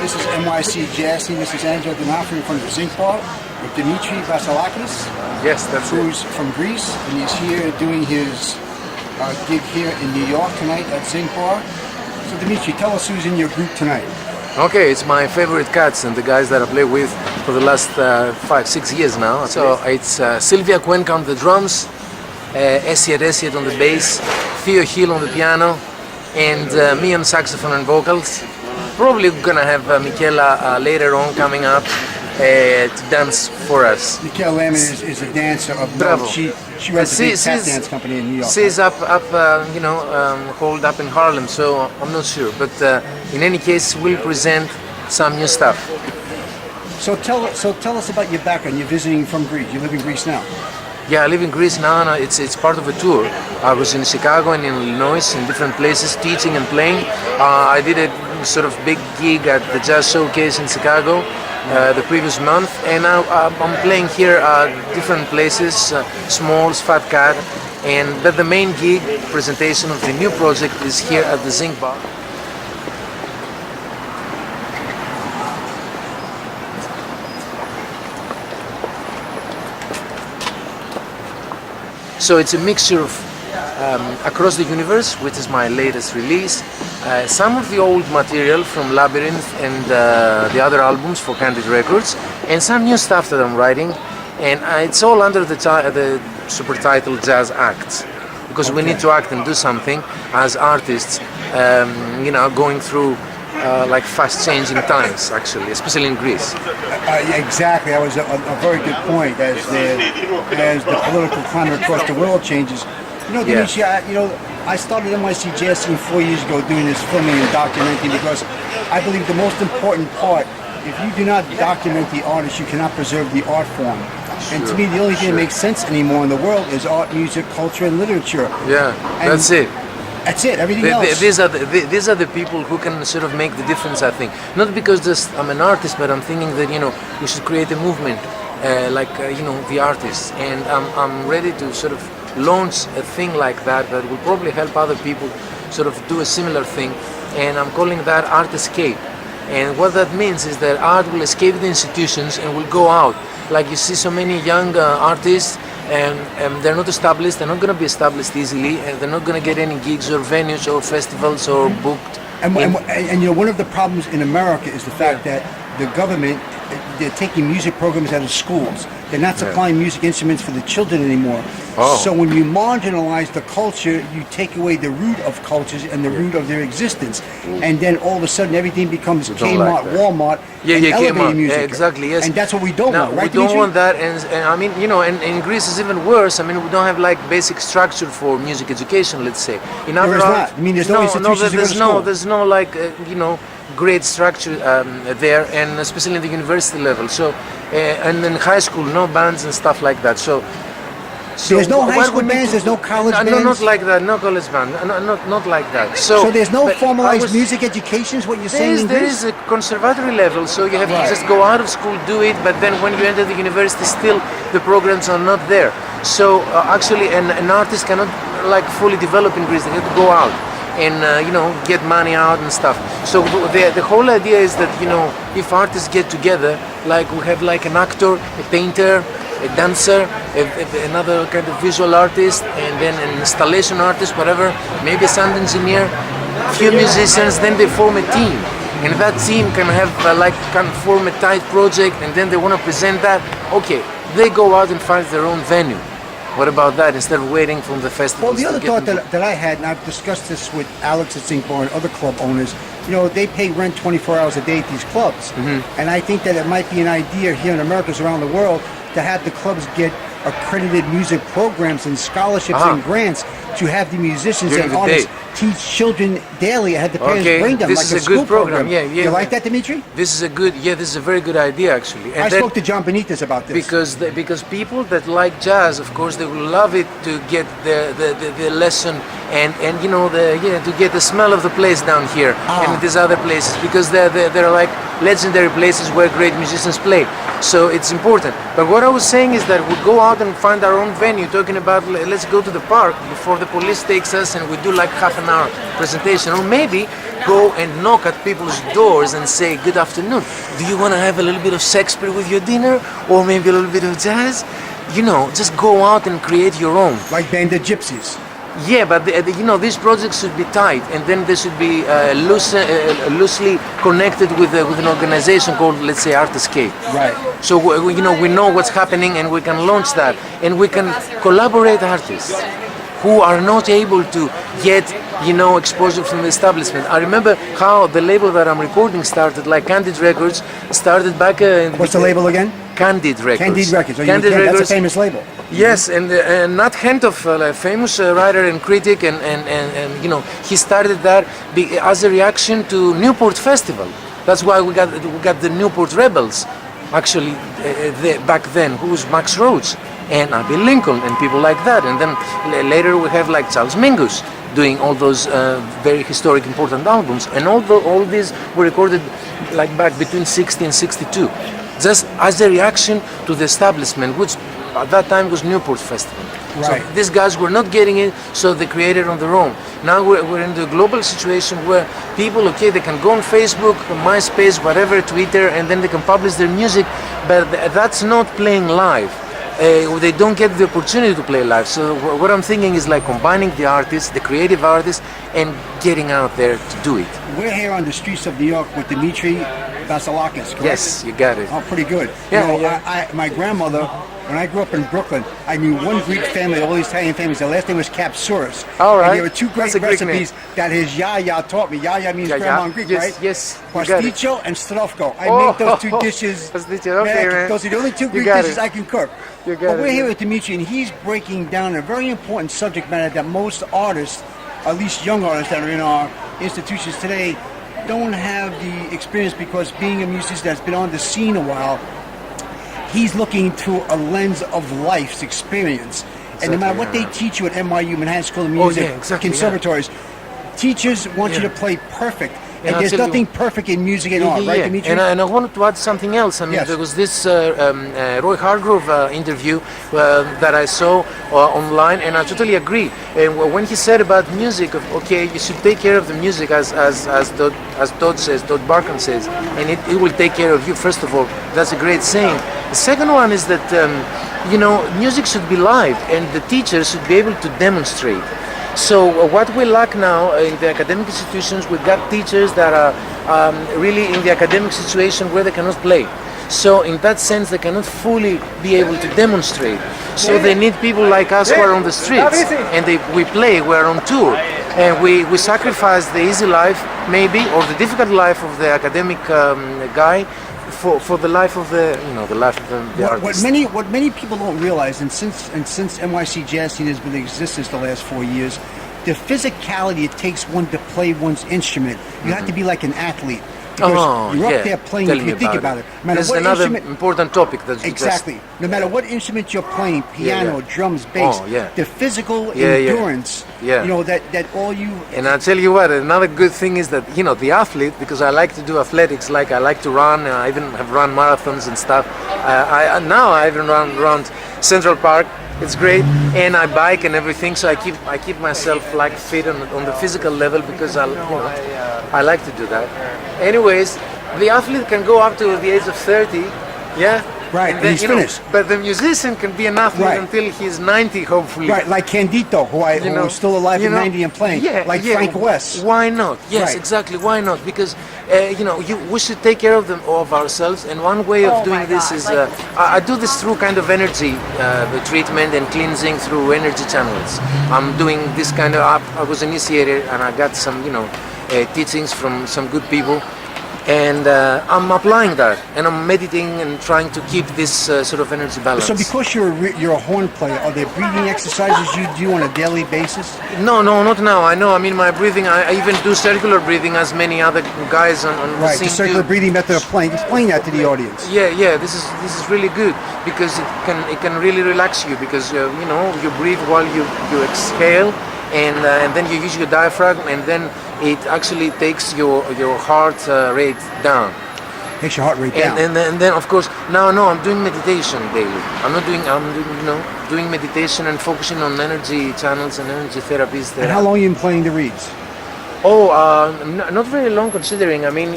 This is NYC Jazz Seen. This is Angelo Donofrio from the Zinc bar with Dimitri Vassilakis. Yes, that's who's from Greece, and he's here doing his gig here in New York tonight at Zinc bar. So Dimitri, tell us who's in your group tonight. Okay, it's my favorite cats and the guys that I play with for the last 5-6 years now. So it's Sylvia Cuenca on the drums, Essiet on the bass, Theo on the piano, and me on saxophone and vocals. Probably gonna have Michela later on coming up to dance for us. Michela Lehman is a dancer of note. She runs a big tap dance company in New York. She's holed up in Harlem, so I'm not sure. But in any case, we'll present some new stuff. So tell us about your background. You're visiting from Greece. You live in Greece now. Yeah, I live in Greece now, and it's part of a tour. I was in Chicago and in Illinois, in different places, teaching and playing. I did a sort of big gig at the Jazz Showcase in Chicago the previous month, and I'm playing here at different places, Smalls, Fat Cat, but the main gig presentation of the new project is here at the Zinc bar. So it's a mixture of Across the Universe, which is my latest release, some of the old material from Labyrinth and the other albums for Candid Records, and some new stuff that I'm writing, and it's all under the super title Jazz Acts, because we need to act and do something as artists, going through like fast-changing times, actually, especially in Greece. Exactly, that was a very good point. As the political climate across the world changes, Dimitri, I started NYC Jazz Seen 4 years ago doing this filming and documenting, because I believe the most important part, if you do not document the artist, you cannot preserve the art form. And to me, the only thing that makes sense anymore in the world is art, music, culture, and literature. Yeah, that's it. That's it. Everything else. These are the people who can sort of make the difference, I think. Not because I'm an artist, but I'm thinking that we should create a movement the artists, and I'm ready to sort of launch a thing like that will probably help other people sort of do a similar thing, and I'm calling that art escape. And what that means is that art will escape the institutions and will go out. Like you see so many young artists, and they're not established, they're not going to be established easily, and they're not going to get any gigs or venues or festivals or booked. And one of the problems in America is the fact that the government, they're taking music programs out of schools. They're not supplying music instruments for the children anymore. So when you marginalize the culture, you take away the root of cultures and the root of their existence. And then all of a sudden everything becomes Kmart, Walmart, and elevator music. Yeah, exactly, yes. And that's what we don't want, right, we don't Dimitri? want that, and I mean, and in Greece it's even worse. I mean, we don't have like basic structure for music education, let's say. There is not. I mean, there's no institutions to go to school. There's no like, great structure there, and especially in the university level. So, and in high school, no bands and stuff like that. So there's no high school bands. There's no college bands. No, not like that. No college band. Not like that. So there's no formalized music education. Is what you're saying? There is a conservatory level. So you have to just go out of school, do it. But then when you enter the university, still the programs are not there. So actually, an artist cannot like fully develop in Greece. They have to go out and get money out and stuff. So the whole idea is that if artists get together, like we have like an actor, a painter, a dancer, another kind of visual artist, and then an installation artist, whatever, maybe a sound engineer, a few musicians, then they form a team. And that team can have can form a tight project, and then they want to present that. Okay, they go out and find their own venue. What about that, instead of waiting from the festival? Well, the other thought that I had, and I've discussed this with Alex at Zinc Bar and other club owners, they pay rent 24 hours a day at these clubs. And I think that it might be an idea here in America, around the world, to have the clubs get accredited music programs and scholarships and grants to have the musicians and artists teach children daily. I had the parents bring them, this like is a good program. Yeah. You like that, Dimitri? This is a very good idea, actually. And I spoke to John Benitez about this. Because people that like jazz, of course, they will love it to get the lesson and to get the smell of the place down here and these other places, because they're like legendary places where great musicians play. So it's important. But what I was saying is that we go out and find our own venue, talking about let's go to the park before the police takes us and we do like half an an hour presentation, or maybe go and knock at people's doors and say, good afternoon, do you want to have a little bit of Shakespeare with your dinner, or maybe a little bit of jazz? You know, just go out and create your own. Like Band of Gypsies. Yeah, but you know, these projects should be tight, and then they should be loosely connected with an organization called, let's say, Art Escape. Right. So you know, we know what's happening, and we can launch that, and we can collaborate artists who are not able to get, you know, exposure from the establishment. I remember how the label that I'm recording started, like Candid Records, started back. What's the label again? Candid Records. Candid Records. Oh, Candid Records. That's a famous label. Yes, and Nat Hentoff, a famous writer and critic, and you know, he started that as a reaction to Newport Festival. That's why we got the Newport Rebels, actually, back then, who was Max Roach and Abbey Lincoln and people like that. And then later we have like Charles Mingus doing all those very historic, important albums. And all these were recorded like back between 60 and 62, just as a reaction to the establishment, which at that time was Newport Festival. Right. So these guys were not getting it, so they created on their own. Now we're in the global situation where people, okay, they can go on Facebook, MySpace, whatever, Twitter, and then they can publish their music, but that's not playing live. They don't get the opportunity to play live. So what I'm thinking is like combining the artists, the creative artists, and getting out there to do it. We're here on the streets of New York with Dimitri Vassilakis, correct? Yes, you got it. Oh, pretty good. Yeah, you know, my grandmother, when I grew up in Brooklyn, I knew one Greek family, all these Italian families. Their last name was Kapsouris. All right. And there were two great Greek recipes that his yaya taught me. Yaya means grandma in Greek, yes, right? Yes, you got it. Pasticcio and strofko. I make those two dishes. Pasticcio, okay, man. Those are the only two Greek got dishes it. I can cook. You got But we're it, here yeah. with Dimitri, and he's breaking down a very important subject matter that most artists, at least young artists that are in our institutions today, don't have the experience, because being a musician that's been on the scene a while, he's looking through a lens of life's experience. And no matter what they teach you at NYU, Manhattan School of Music, conservatories, teachers want you to play perfect. And there's nothing perfect in music and art, right, Dimitri? And I wanted to add something else. I mean, there was this Roy Hargrove interview that I saw online, and I totally agree. And when he said about music, okay, you should take care of the music as Todd says, Todd Barkan says, and it will take care of you. First of all, that's a great saying. The second one is that you know, music should be live, and the teachers should be able to demonstrate. So what we lack now in the academic institutions, we've got teachers that are really in the academic situation where they cannot play. So in that sense, they cannot fully be able to demonstrate. So they need people like us who are on the streets, and we play, we're on tour, and we sacrifice the easy life maybe, or the difficult life of the academic guy, for the life of the, you know, the life of the artist. What many people don't realize, and since NYC Jazz Seen has been in existence the last 4 years, the physicality it takes one to play one's instrument. You have to be like an athlete. Because you're up there playing, if you think about it. No This is another important topic that you exactly. No matter what instrument you're playing, piano, drums, bass, the physical endurance, you know, that all you... And I'll tell you what, another good thing is that, you know, the athlete, because I like to do athletics, like I like to run, I even have run marathons and stuff. Now I even run around Central Park. It's great, and I bike and everything, so I keep myself like fit on the physical level, because I like to do that. Anyways, the athlete can go up to the age of 30, yeah. Right, and he's finished. But the musician can be an athlete until he's 90, hopefully. Right, like Candido, who is still alive at 90 and playing. Like Frank West. Why not? Yes, exactly. Why not? Because we should take care of ourselves, and one way of doing this is I do this through kind of energy treatment and cleansing through energy channels. I'm doing this kind of. I was initiated, and I got some teachings from some good people. And I'm applying that, and I'm meditating and trying to keep this sort of energy balance. So because you're a horn player, are there breathing exercises you do on a daily basis? No, not now. I know. I mean, my breathing, I even do circular breathing, as many other guys on the scene the circular breathing method of playing. Explain that to the audience. Yeah. This is really good, because it can really relax you, because you breathe while you exhale, and then you use your diaphragm, and then it actually takes your heart rate down. Takes your heart rate down. And then of course now no, I'm doing meditation daily. I'm doing doing meditation and focusing on energy channels and energy therapies. And how long have you been playing the reeds? Oh, not very long considering. I mean,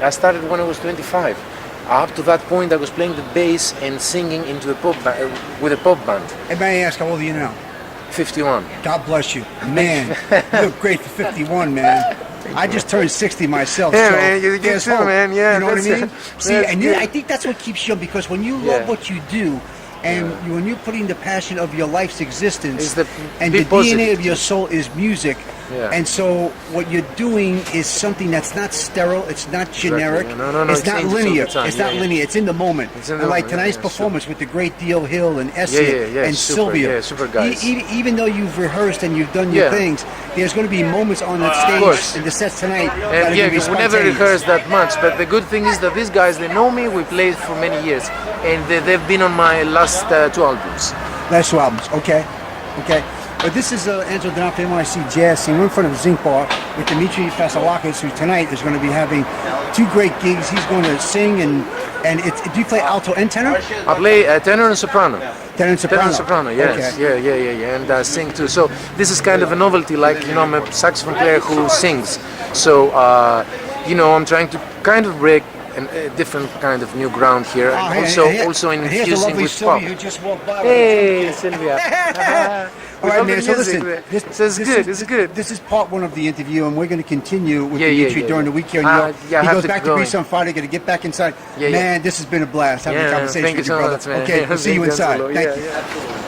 I started when I was 25. Up to that point, I was playing the bass and singing into a with a pop band. Hey, may I ask how old are you now? 51. God bless you. Man, you look great for 51, man. I just turned 60 myself. Yeah, so man, you there's too, hope. man. Yeah, you know what I mean? See, and good. I think that's what keeps you young, because when you love what you do, and when you're putting the passion of your life's existence, and the DNA of your soul is music, and so what you're doing is something that's not sterile, it's not generic, no, it's not linear, it's not yeah. linear, it's in the moment. And like tonight's performance with the great Theo Hill and Essiet and Sylvia, super guys. Even though you've rehearsed and you've done your things, there's going to be moments on that stage in the sets tonight. And we never rehearse that much, but the good thing is that these guys, they know me, we played for many years, and they've been on my last 2 albums. Last 2 albums, okay. But this is Angelo Donofrio, NYC Jazz Seen. We're in front of Zinc Bar with Dimitri Vassilakis, who tonight is going to be having 2 great gigs. He's going to sing and do you play alto and tenor? I play tenor and soprano. Tenor and soprano. Tenor and soprano, yes. Okay. Yeah. And sing too. So this is kind of a novelty, like, I'm a saxophone player who sings. So, I'm trying to kind of break a different kind of new ground here, and also infusing with pop. Who just walked by. Hey, Sylvia. All right, man. So listen, it's good. This is part 1 of the interview, and we're going to continue with Dimitri during the week here. He goes back to Greece on Friday. Going to get back inside. Man, this has been a blast having a conversation with your brother. Much, man. Okay, we'll see you inside. Angelo. Thank you. Absolutely.